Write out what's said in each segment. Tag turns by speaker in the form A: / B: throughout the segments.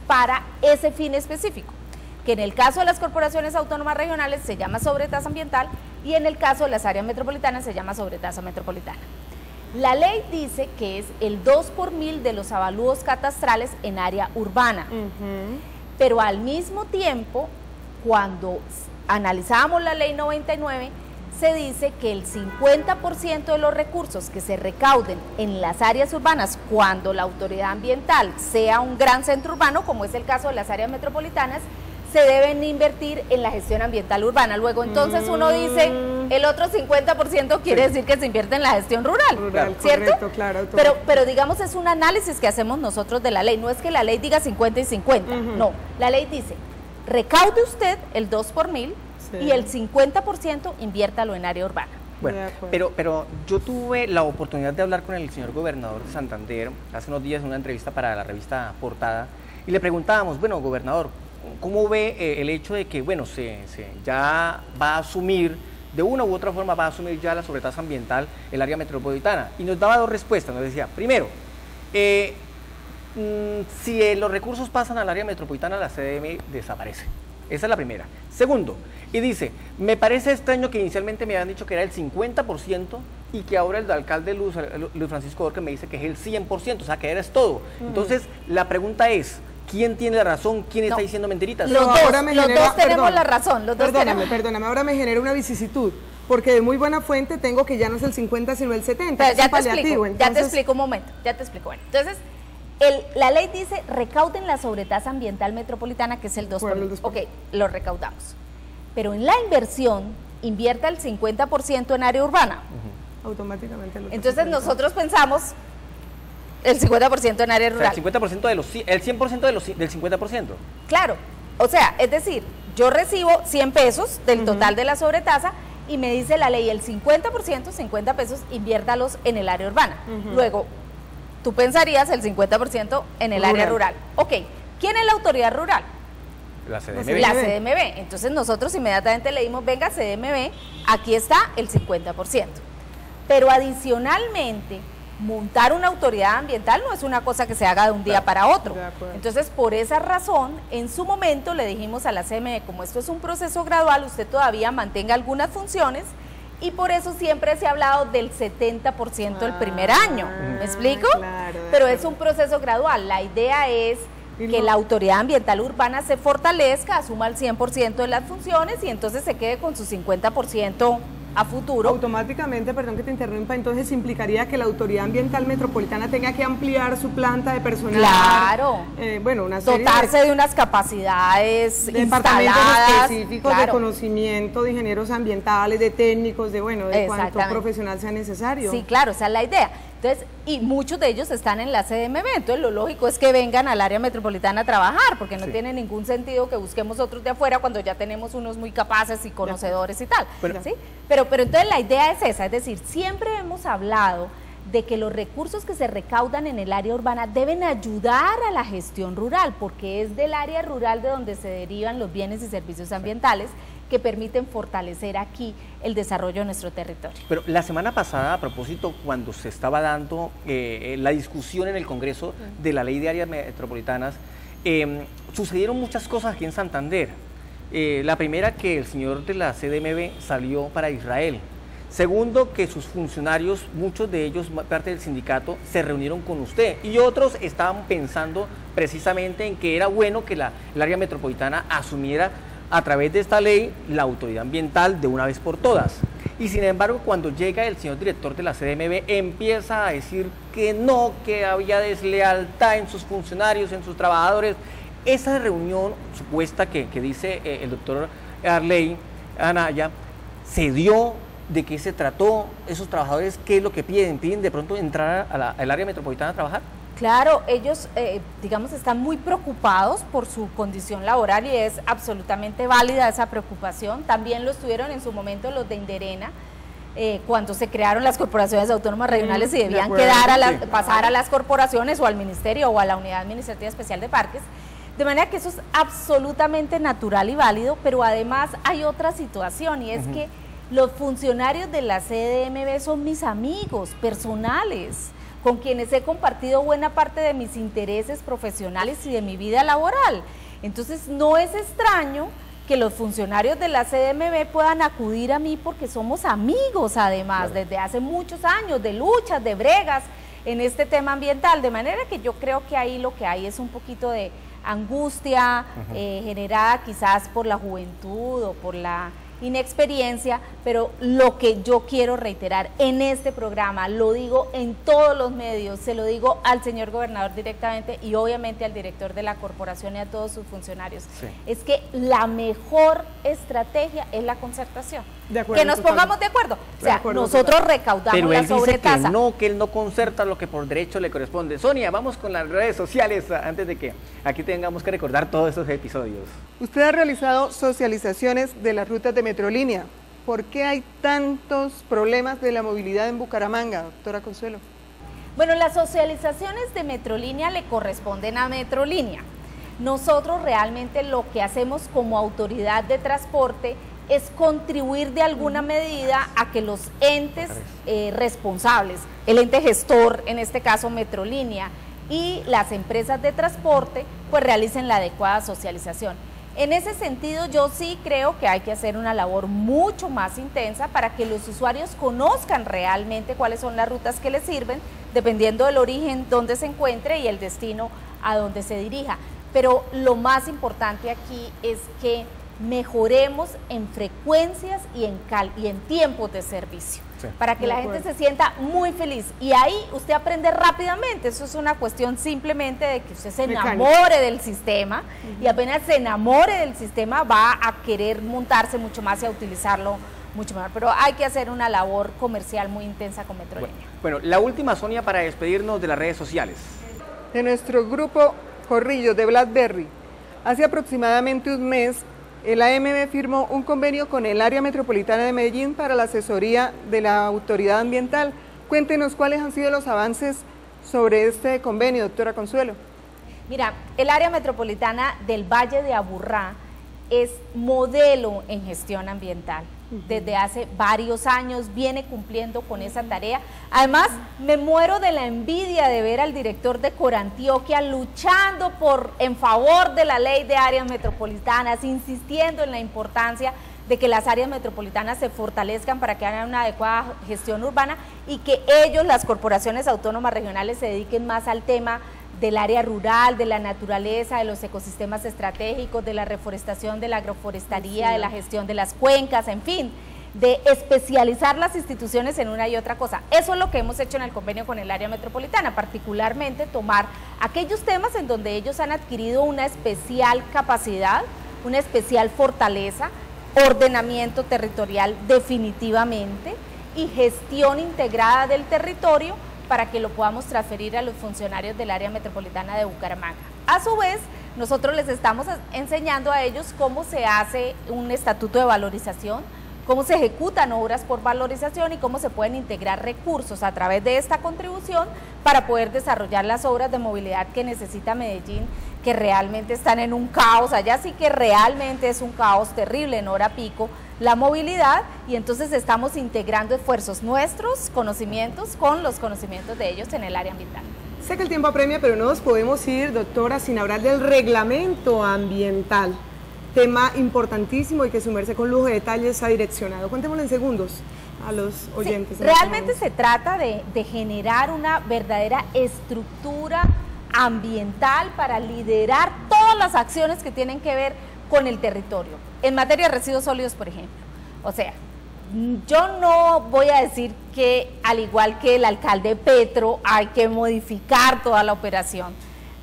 A: para ese fin específico, que en el caso de las corporaciones autónomas regionales se llama sobretasa ambiental y en el caso de las áreas metropolitanas se llama sobretasa metropolitana. La ley dice que es el 2 por mil de los avalúos catastrales en área urbana, pero al mismo tiempo, cuando analizábamos la ley 99, se dice que el 50% de los recursos que se recauden en las áreas urbanas, cuando la autoridad ambiental sea un gran centro urbano, como es el caso de las áreas metropolitanas, se deben invertir en la gestión ambiental urbana. Luego entonces uno dice, el otro 50% quiere decir que se invierte en la gestión rural, ¿cierto?
B: Correcto, claro,
A: pero digamos es un análisis que hacemos nosotros de la ley, no es que la ley diga 50 y 50, no, la ley dice, recaude usted el 2 por mil y el 50% inviértalo en área urbana.
C: Bueno, pero yo tuve la oportunidad de hablar con el señor gobernador de Santander hace unos días en una entrevista para la revista Portada y le preguntábamos, bueno, gobernador, ¿cómo ve el hecho de que, bueno, ya va a asumir, de una u otra forma va a asumir ya la sobretasa ambiental el área metropolitana? Y nos daba dos respuestas, nos decía, primero, si los recursos pasan al área metropolitana, la CDM desaparece. Esa es la primera. Segundo, y dice, me parece extraño que inicialmente me habían dicho que era el 50% y que ahora el alcalde Luis Francisco Dorque me dice que es el 100%, o sea, que eres todo. Entonces, la pregunta es, ¿quién tiene la razón? ¿Quién está diciendo mentiritas?
A: Los dos tenemos la razón.
B: Perdóname, ahora me genera una vicisitud, porque de muy buena fuente tengo que ya no es el 50, sino el 70.
A: Pero ya te explico un momento, Bueno, entonces, la ley dice, recauden la sobretasa ambiental metropolitana, que es el 2 por mil. Ok, lo recaudamos. Pero en la inversión, invierta el 50% en área urbana.
B: Automáticamente.
A: Entonces nosotros pensamos el 50% en área rural.
C: O sea, el 100% del 50%.
A: Claro, o sea, es decir, yo recibo 100 pesos del total de la sobretasa y me dice la ley, el 50%, 50 pesos, inviértalos en el área urbana. Luego, tú pensarías el 50% en el área rural. Ok, ¿quién es la autoridad rural?
C: La CDMB.
A: La CDMB. Entonces nosotros inmediatamente le dimos, venga CDMB, aquí está el 50%. Pero adicionalmente, montar una autoridad ambiental no es una cosa que se haga de un día para otro. Entonces, por esa razón, en su momento le dijimos a la CDMB, como esto es un proceso gradual, usted todavía mantenga algunas funciones, y por eso siempre se ha hablado del 70% el primer año, ¿me explico?
B: Claro,
A: pero es un proceso gradual, la idea es que la autoridad ambiental urbana se fortalezca, asuma el 100% de las funciones y entonces se quede con su 50% a futuro.
B: Automáticamente, perdón que te interrumpa, entonces implicaría que la autoridad ambiental metropolitana tenga que ampliar su planta de personal.
A: Claro.
B: Bueno, una serie
A: dotarse de unas capacidades
B: departamentos
A: instaladas,
B: específicos de conocimiento, de ingenieros ambientales, de técnicos, de cuánto profesional sea necesario.
A: Sí, claro, esa es la idea. Entonces, y muchos de ellos están en la CDMB, entonces lo lógico es que vengan al área metropolitana a trabajar, porque no tiene ningún sentido que busquemos otros de afuera cuando ya tenemos unos muy capaces y conocedores y tal. ¿Sí? Pero entonces la idea es esa, es decir, siempre hemos hablado de que los recursos que se recaudan en el área urbana deben ayudar a la gestión rural, porque es del área rural de donde se derivan los bienes y servicios ambientales que permiten fortalecer aquí el desarrollo de nuestro territorio.
C: Pero la semana pasada, a propósito, cuando se estaba dando la discusión en el Congreso de la ley de áreas metropolitanas, sucedieron muchas cosas aquí en Santander. La primera, que el señor de la CDMB salió para Israel. Segundo, que sus funcionarios, muchos de ellos, parte del sindicato, se reunieron con usted y otros estaban pensando precisamente en que era bueno que el área metropolitana asumiera a través de esta ley la autoridad ambiental de una vez por todas. Y sin embargo, cuando llega el señor director de la CDMB, empieza a decir que no, que había deslealtad en sus funcionarios, en sus trabajadores. Esa reunión supuesta que dice el doctor Arley Anaya, ¿se dio? ¿De qué se trató? ¿Esos trabajadores qué es lo que piden? ¿Piden de pronto entrar al área metropolitana a trabajar?
A: Claro, ellos, digamos, están muy preocupados por su condición laboral y es absolutamente válida esa preocupación. También lo estuvieron en su momento los de Inderena, cuando se crearon las corporaciones autónomas regionales y debían pasar a las corporaciones o al ministerio o a la Unidad Administrativa Especial de Parques. De manera que eso es absolutamente natural y válido, pero además hay otra situación y es que los funcionarios de la CDMB son mis amigos personales, con quienes he compartido buena parte de mis intereses profesionales y de mi vida laboral. Entonces no es extraño que los funcionarios de la CDMV puedan acudir a mí porque somos amigos además, desde hace muchos años, de luchas, de bregas en este tema ambiental, de manera que yo creo que ahí lo que hay es un poquito de angustia generada quizás por la juventud o por la inexperiencia, pero lo que yo quiero reiterar en este programa, lo digo en todos los medios, se lo digo al señor gobernador directamente y obviamente al director de la corporación y a todos sus funcionarios, es que la mejor estrategia es la concertación. De acuerdo, que nos pongamos de acuerdo, o sea, nosotros recaudamos
C: pero
A: la sobretasa.
C: Pero que él no concerta lo que por derecho le corresponde. Sonia, vamos con las redes sociales antes de que aquí tengamos que recordar todos esos episodios.
B: Usted ha realizado socializaciones de las rutas de Metrolínea. ¿Por qué hay tantos problemas de la movilidad en Bucaramanga, doctora Consuelo?
A: Bueno, las socializaciones de Metrolínea le corresponden a Metrolínea. Nosotros realmente lo que hacemos como autoridad de transporte es contribuir de alguna medida a que los entes responsables, el ente gestor, en este caso Metrolínea, y las empresas de transporte, pues realicen la adecuada socialización. En ese sentido, yo sí creo que hay que hacer una labor mucho más intensa para que los usuarios conozcan realmente cuáles son las rutas que les sirven, dependiendo del origen donde se encuentre y el destino a donde se dirija. Pero lo más importante aquí es que mejoremos en frecuencias y en tiempos de servicio, para que la gente se sienta muy feliz, y ahí usted aprende rápidamente. Eso es una cuestión simplemente de que usted se enamore del sistema, y apenas se enamore del sistema va a querer montarse mucho más y a utilizarlo mucho más, pero hay que hacer una labor comercial muy intensa con Metrolínea.
C: Bueno, la última, Sonia, para despedirnos de las redes sociales.
B: De nuestro grupo Corrillos de BlackBerry, hace aproximadamente un mes el AMB firmó un convenio con el Área Metropolitana de Medellín para la asesoría de la autoridad ambiental. Cuéntenos cuáles han sido los avances sobre este convenio, doctora Consuelo.
A: Mira, el Área Metropolitana del Valle de Aburrá es modelo en gestión ambiental. Desde hace varios años viene cumpliendo con esa tarea. Además, me muero de la envidia de ver al director de Corantioquia luchando en favor de la ley de áreas metropolitanas, insistiendo en la importancia de que las áreas metropolitanas se fortalezcan para que hagan una adecuada gestión urbana y que ellos, las corporaciones autónomas regionales, se dediquen más al tema del área rural, de la naturaleza, de los ecosistemas estratégicos, de la reforestación, de la agroforestería, de la gestión de las cuencas, en fin, de especializar las instituciones en una y otra cosa. Eso es lo que hemos hecho en el convenio con el área metropolitana, particularmente tomar aquellos temas en donde ellos han adquirido una especial capacidad, una especial fortaleza, ordenamiento territorial definitivamente y gestión integrada del territorio, para que lo podamos transferir a los funcionarios del área metropolitana de Bucaramanga. A su vez, nosotros les estamos enseñando a ellos cómo se hace un estatuto de valorización, cómo se ejecutan obras por valorización y cómo se pueden integrar recursos a través de esta contribución para poder desarrollar las obras de movilidad que necesita Medellín, que realmente están en un caos. Allá sí que realmente es un caos terrible en hora pico la movilidad, y entonces estamos integrando esfuerzos nuestros, conocimientos, con los conocimientos de ellos en el área ambiental.
B: Sé que el tiempo apremia, pero no nos podemos ir, doctora, sin hablar del reglamento ambiental, tema importantísimo y que su merced con lujo de detalles ha direccionado. Cuéntemoslo en segundos a los oyentes.
A: Sí, realmente se trata de generar una verdadera estructura ambiental para liderar todas las acciones que tienen que ver con el territorio. En materia de residuos sólidos, por ejemplo. O sea, yo no voy a decir que, al igual que el alcalde Petro, hay que modificar toda la operación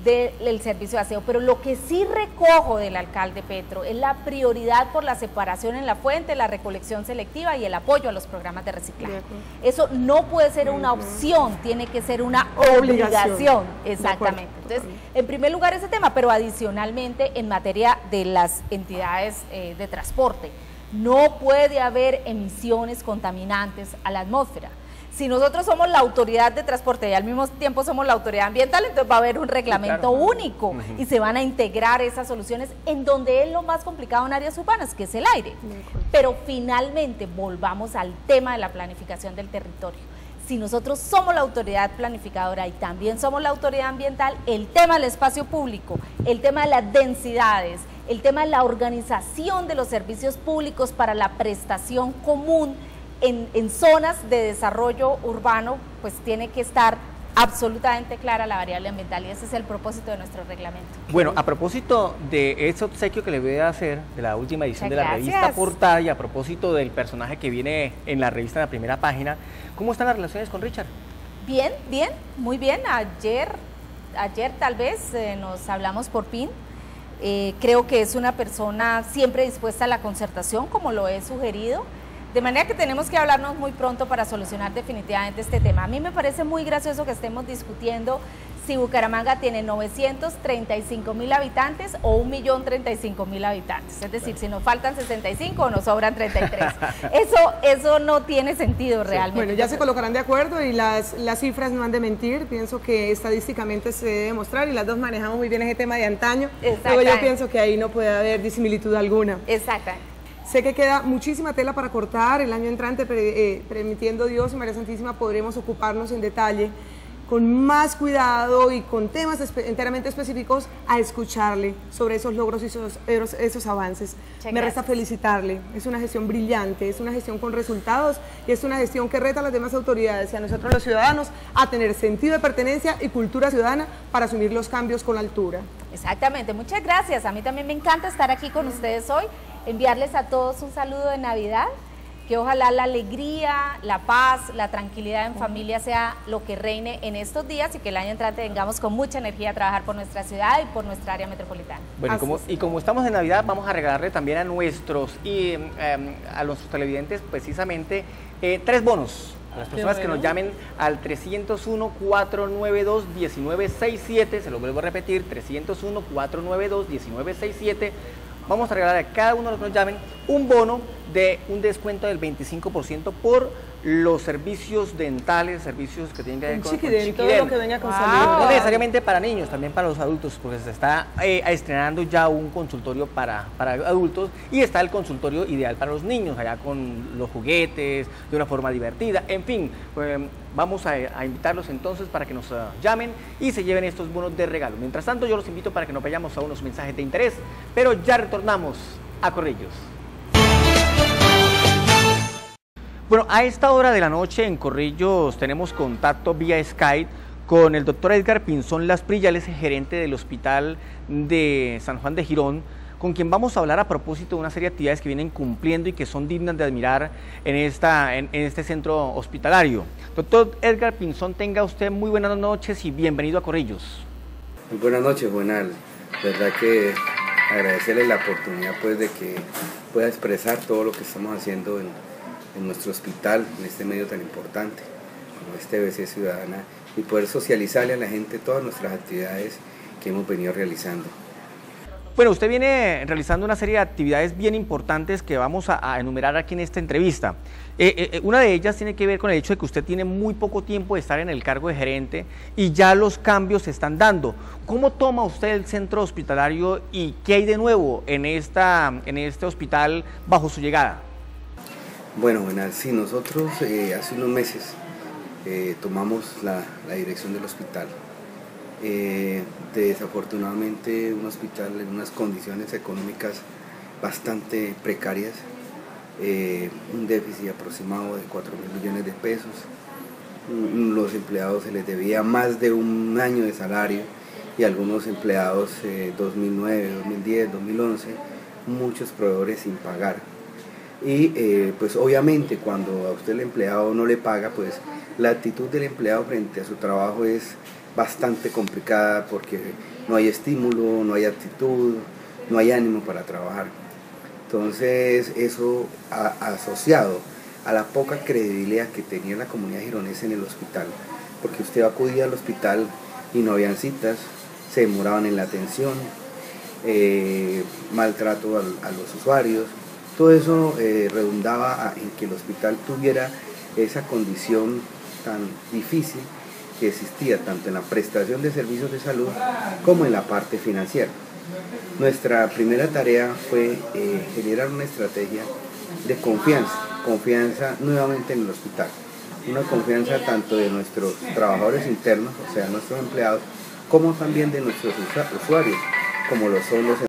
A: del servicio de aseo, pero lo que sí recojo del alcalde Petro es la prioridad por la separación en la fuente, la recolección selectiva y el apoyo a los programas de reciclaje. Eso no puede ser una opción, tiene que ser una obligación. Exactamente. Entonces, en primer lugar ese tema, pero adicionalmente en materia de las entidades de transporte, no puede haber emisiones contaminantes a la atmósfera. Si nosotros somos la autoridad de transporte y al mismo tiempo somos la autoridad ambiental, entonces va a haber un reglamento único y se van a integrar esas soluciones en donde es lo más complicado en áreas urbanas, que es el aire. Pero finalmente volvamos al tema de la planificación del territorio. si nosotros somos la autoridad planificadora y también somos la autoridad ambiental, el tema del espacio público, el tema de las densidades, el tema de la organización de los servicios públicos para la prestación común en zonas de desarrollo urbano, pues tiene que estar absolutamente clara la variable ambiental, y ese es el propósito de nuestro reglamento.
C: Bueno, a propósito de ese obsequio que le voy a hacer de la última edición de la
A: Muchas
C: revista
A: gracias.
C: Portada, y a propósito del personaje que viene en la revista en la primera página, ¿cómo están las relaciones con Richard?
A: Bien, bien, muy bien. Ayer tal vez nos hablamos por PIN. Creo que es una persona siempre dispuesta a la concertación, como lo he sugerido. De manera que tenemos que hablarnos muy pronto para solucionar definitivamente este tema. A mí me parece muy gracioso que estemos discutiendo si Bucaramanga tiene 935.000 habitantes o 1.035.000 habitantes. Es decir, si nos faltan 65 o nos sobran 33. Eso no tiene sentido realmente.
D: Bueno, ya se colocarán de acuerdo y las cifras no han de mentir. Pienso que estadísticamente se debe demostrar y las dos manejamos muy bien ese tema de antaño. Luego yo pienso que ahí no puede haber disimilitud alguna.
A: Exactamente.
D: Sé que queda muchísima tela para cortar. El año entrante, permitiendo Dios y María Santísima, podremos ocuparnos en detalle, con más cuidado y con temas enteramente específicos, a escucharle sobre esos logros y esos avances. Me resta felicitarle. Es una gestión brillante, es una gestión con resultados y es una gestión que reta a las demás autoridades y a nosotros los ciudadanos a tener sentido de pertenencia y cultura ciudadana para asumir los cambios con altura.
A: Exactamente, muchas gracias. A mí también me encanta estar aquí con ustedes hoy, enviarles a todos un saludo de Navidad, que ojalá la alegría, la paz, la tranquilidad en familia sea lo que reine en estos días y que el año entrante vengamos con mucha energía a trabajar por nuestra ciudad y por nuestra área metropolitana.
C: Bueno, y como estamos en Navidad, vamos a regalarle también a nuestros televidentes precisamente 3 bonos. A las personas que nos llamen al 301-492-1967, se lo vuelvo a repetir, 301-492-1967, vamos a regalar a cada uno de los que nos llamen un bono de un descuento del 25% por los servicios dentales, servicios que tienen que ver con
D: Chiquident, todo lo que venga con salud.
C: No necesariamente para niños, también para los adultos, porque se está estrenando ya un consultorio para adultos y está el consultorio ideal para los niños, allá con los juguetes, de una forma divertida, en fin, vamos a invitarlos entonces para que nos llamen y se lleven estos bonos de regalo. Mientras tanto, yo los invito para que nos vayamos a unos mensajes de interés, pero ya retornamos a Corrillos. Bueno, a esta hora de la noche en Corrillos tenemos contacto vía Skype con el doctor Edgar Pinzón Lasprilla, él es el gerente del Hospital de San Juan de Girón, con quien vamos a hablar a propósito de una serie de actividades que vienen cumpliendo y que son dignas de admirar en este centro hospitalario. Doctor Edgar Pinzón, tenga usted muy buenas noches y bienvenido a Corrillos.
E: Muy buenas noches, Juvenal. Verdad que agradecerle la oportunidad pues de que pueda expresar todo lo que estamos haciendo en nuestro hospital, en este medio tan importante como este BC Ciudadana, y poder socializarle a la gente todas nuestras actividades que hemos venido realizando.
C: Bueno, usted viene realizando una serie de actividades bien importantes que vamos a enumerar aquí en esta entrevista. Una de ellas tiene que ver con el hecho de que usted tiene muy poco tiempo de estar en el cargo de gerente y ya los cambios se están dando. ¿Cómo toma usted el centro hospitalario y qué hay de nuevo en este hospital bajo su llegada?
E: Bueno, sí, nosotros hace unos meses tomamos la dirección del hospital. Desafortunadamente un hospital en unas condiciones económicas bastante precarias, un déficit aproximado de 4.000 millones de pesos, los empleados se les debía más de un año de salario y algunos empleados 2009, 2010, 2011, muchos proveedores sin pagar. Y pues obviamente cuando a usted el empleado no le paga, pues la actitud del empleado frente a su trabajo es bastante complicada porque no hay estímulo, no hay actitud, no hay ánimo para trabajar. Entonces eso asociado a la poca credibilidad que tenía la comunidad gironesa en el hospital, porque usted acudía al hospital y no habían citas, se demoraban en la atención, maltrato a los usuarios. Todo eso redundaba en que el hospital tuviera esa condición tan difícil que existía tanto en la prestación de servicios de salud como en la parte financiera. Nuestra primera tarea fue generar una estrategia de confianza nuevamente en el hospital. una confianza tanto de nuestros trabajadores internos, o sea, nuestros empleados, como también de nuestros usuarios, como lo son los